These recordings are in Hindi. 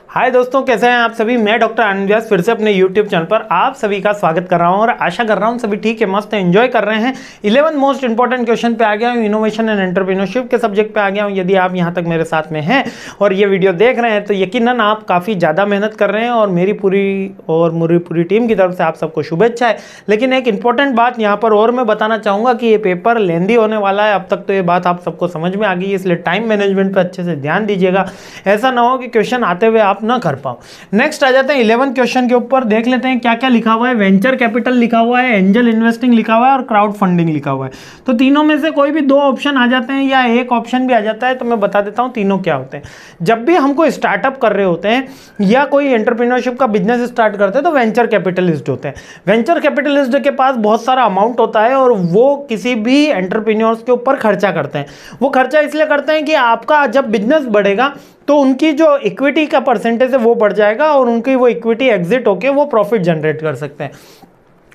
हाय दोस्तों, कैसे हैं आप सभी। मैं डॉक्टर आनंद व्यास फिर से अपने यूट्यूब चैनल पर आप सभी का स्वागत कर रहा हूं और आशा कर रहा हूं सभी ठीक है, मस्त है, एंजॉय कर रहे हैं। 11 मोस्ट इंपॉर्टेंट क्वेश्चन पे आ गया हूं, इनोवेशन एंड एंटरप्रेन्योरशिप के सब्जेक्ट पे आ गया हूं। यदि आप यहां तक मेरे साथ में हैं और ये वीडियो देख रहे हैं तो यकीनन आप काफ़ी ज़्यादा मेहनत कर रहे हैं और मेरी पूरी टीम की तरफ से आप सबको शुभेच्छा है। लेकिन एक इंपॉर्टेंट बात यहाँ पर और मैं बताना चाहूँगा कि ये पेपर लेंदी होने वाला है। अब तक तो ये बात आप सबको समझ में आ गई है, इसलिए टाइम मैनेजमेंट पर अच्छे से ध्यान दीजिएगा। ऐसा ना हो कि क्वेश्चन आते हुए आप ना कर पाओ। नेक्स्ट आ जाते हैं 11 क्वेश्चन के ऊपर। देख लेते हैं क्या क्या लिखा हुआ है। वेंचर कैपिटल लिखा हुआ है, एंजल इन्वेस्टिंग लिखा हुआ है और क्राउड फंडिंग लिखा हुआ है। तो तीनों में से कोई भी दो ऑप्शन आ जाते हैं या एक ऑप्शन भी आ जाता है। तो मैं बता देता हूं तीनों क्या होते हैं। जब भी हम कोई स्टार्टअप कर रहे होते हैं या कोई एंटरप्रेन्योरशिप का बिजनेस स्टार्ट करते हैं तो वेंचर कैपिटलिस्ट होते हैं। वेंचर कैपिटलिस्ट के पास बहुत सारा अमाउंट होता है और वो किसी भी एंटरप्रेन्योर्स के ऊपर खर्चा करते हैं। वो खर्चा इसलिए करते हैं कि आपका जब बिजनेस बढ़ेगा तो उनकी जो इक्विटी का परसेंटेज है वो बढ़ जाएगा और उनकी वो इक्विटी एग्जिट होके वो प्रॉफिट जनरेट कर सकते हैं।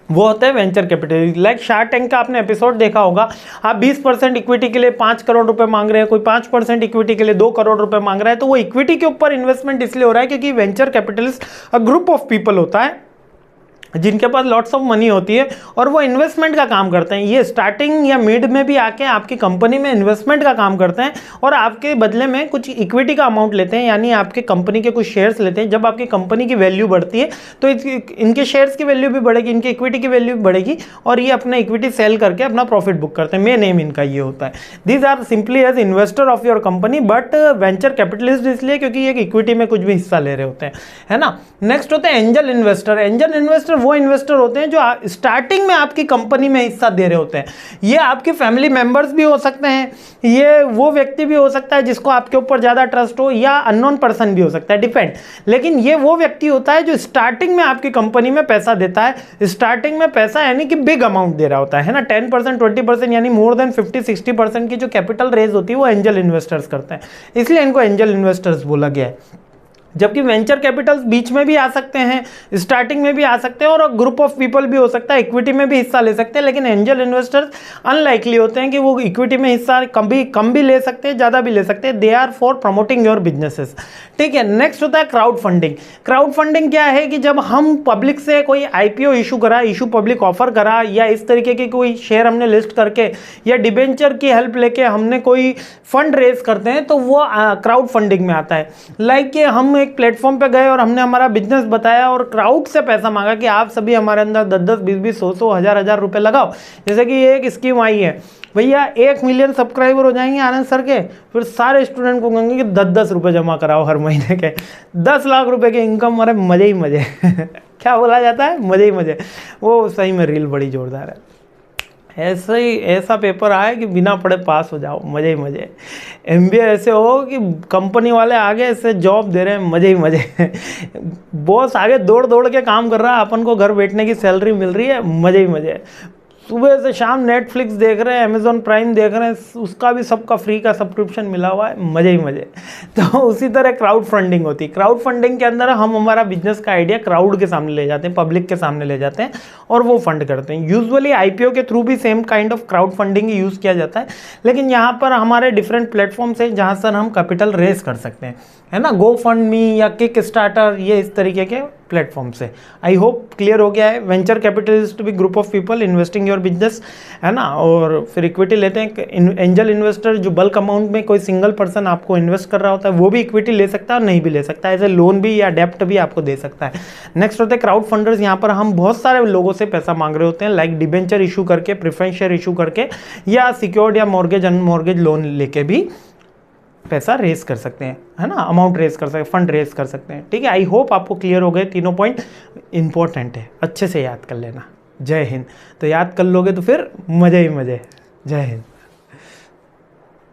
वो होता है venture capital. Like shark tank का आपने एपिसोड देखा होगा। आप 20% इक्विटी के लिए 5 करोड़ रुपए मांग रहे हैं, कोई 5% इक्विटी के लिए 2 करोड़ रुपए मांग रहा है। तो वो इक्विटी के ऊपर इन्वेस्टमेंट इसलिए हो रहा है क्योंकि venture capitalist a group of people होता है जिनके पास लॉट्स ऑफ मनी होती है और वो इन्वेस्टमेंट का काम करते हैं। ये स्टार्टिंग या मिड में भी आके आपकी कंपनी में इन्वेस्टमेंट का काम करते हैं और आपके बदले में कुछ इक्विटी का अमाउंट लेते हैं, यानी आपके कंपनी के कुछ शेयर्स लेते हैं। जब आपकी कंपनी की वैल्यू बढ़ती है तो इनके शेयर्स की वैल्यू भी बढ़ेगी, इनकी इक्विटी की वैल्यू भी बढ़ेगी और ये अपना इक्विटी सेल करके अपना प्रॉफिट बुक करते हैं। मेन एम इनका ये होता है। These are simply as investor of your company, but venture capitalist इसलिए क्योंकि ये इक्विटी में कुछ भी हिस्सा ले रहे होते हैं, है ना। नेक्स्ट होते हैं एंजल इन्वेस्टर। एंजल इन्वेस्टर वो इन्वेस्टर होते हैं जो स्टार्टिंग में आपकी कंपनी में हिस्सा दे रहे होते हैं। ये आपके फैमिली मेंबर्स भी हो सकते हैं, ये वो व्यक्ति भी हो सकता है जिसको आपके ऊपर ज्यादा ट्रस्ट हो, या अननोन पर्सन भी हो सकता है, डिपेंड। लेकिन ये वो व्यक्ति होता है जो स्टार्टिंग में आपकी कंपनी में पैसा देता है। स्टार्टिंग में पैसा यानी कि बिग अमाउंट दे रहा होता है ना। 10%, 20% यानी मोर देन 50-60% की जो कैपिटल रेज होती है वो एंजल इन्वेस्टर्स करते हैं, इसलिए इनको एंजल इन्वेस्टर्स बोला गया है। जबकि वेंचर कैपिटल्स बीच में भी आ सकते हैं, स्टार्टिंग में भी आ सकते हैं और ग्रुप ऑफ पीपल भी हो सकता है, इक्विटी में भी हिस्सा ले सकते हैं। लेकिन एंजल इन्वेस्टर्स अनलाइकली होते हैं कि वो इक्विटी में हिस्सा कम भी ले सकते हैं, ज़्यादा भी ले सकते हैं। They are for promoting your businesses, ठीक है। नेक्स्ट होता है क्राउड फंडिंग। क्राउड फंडिंग क्या है कि जब हम पब्लिक से कोई आईपीओ इशू करा, इशू पब्लिक ऑफर करा, या इस तरीके की कोई शेयर हमने लिस्ट करके या डिबेंचर की हेल्प लेके हमने कोई फंड रेज करते हैं तो वो क्राउड फंडिंग में आता है। लाइक हम एक प्लेटफॉर्म पे गए और हमने हमारा बिजनेस बताया और क्राउड से पैसा मांगा कि आप सभी हमारे अंदर 10-10, 20-20, 100-100, 1000-1000 रुपए लगाओ। जैसे कि एक स्कीम आई है, भैया 1 मिलियन सब्सक्राइबर हो जाएंगे आनंद सर के, फिर सारे स्टूडेंट को कहेंगे कि 10-10 रुपये जमा कराओ हर महीने के, 10 लाख रुपए के इनकम। अरे मजे ही मजे क्या बोला जाता है, मजे ही मजे। वो सही में रील बड़ी जोरदार है। ऐसे ही ऐसा पेपर आए कि बिना पढ़े पास हो जाओ, मजे ही मजे। एमबीए ऐसे हो कि कंपनी वाले आगे ऐसे जॉब दे रहे हैं, मजे ही मजे। बॉस आगे दौड़ दौड़ के काम कर रहा है, अपन को घर बैठने की सैलरी मिल रही है, मजे ही मजे। सुबह से शाम नेटफ्लिक्स देख रहे हैं, अमेजॉन प्राइम देख रहे हैं, उसका भी सबका फ्री का सब्सक्रिप्शन मिला हुआ है, मजे ही मजे। तो उसी तरह क्राउड फंडिंग होती है। क्राउड फंडिंग के अंदर हम हमारा बिजनेस का आइडिया क्राउड के सामने ले जाते हैं, पब्लिक के सामने ले जाते हैं और वो फंड करते हैं। यूजुअली आईपीओ के थ्रू भी same kind of crowd funding use किया जाता है, लेकिन यहाँ पर हमारे डिफरेंट प्लेटफॉर्म्स हैं जहाँ से हम कैपिटल रेज कर सकते हैं, है ना। गो फंड मी या किक स्टार्टर, ये इस तरीके के प्लेटफॉर्म से। आई होप क्लियर हो गया है। वेंचर कैपिटलिस्ट भी group of people investing your business, है ना। और फिर इक्विटी लेते हैं। एंजल इन्वेस्टर जो बल्क अमाउंट में कोई सिंगल पर्सन आपको इन्वेस्ट कर रहा होता है, वो भी इक्विटी ले सकता है और नहीं भी ले सकता है, एज ए लोन भी या डेप्ट भी आपको दे सकता है। नेक्स्ट होते हैं क्राउड फंडर्स। यहाँ पर हम बहुत सारे लोगों से पैसा मांग रहे होते हैं, लाइक डिबेंचर इशू करके, प्रेफरेंस शेयर इशू करके, या सिक्योर्ड या मॉर्गेज अनमॉर्गेज लोन लेके भी पैसा रेस कर सकते हैं, है ना। अमाउंट रेस कर सकते हैं, फंड रेस कर सकते हैं, ठीक है। आई होप आपको क्लियर हो गए। तीनों पॉइंट इंपॉर्टेंट है, अच्छे से याद कर लेना। जय हिंद। तो याद कर लोगे तो फिर मजे ही मजे। जय हिंद।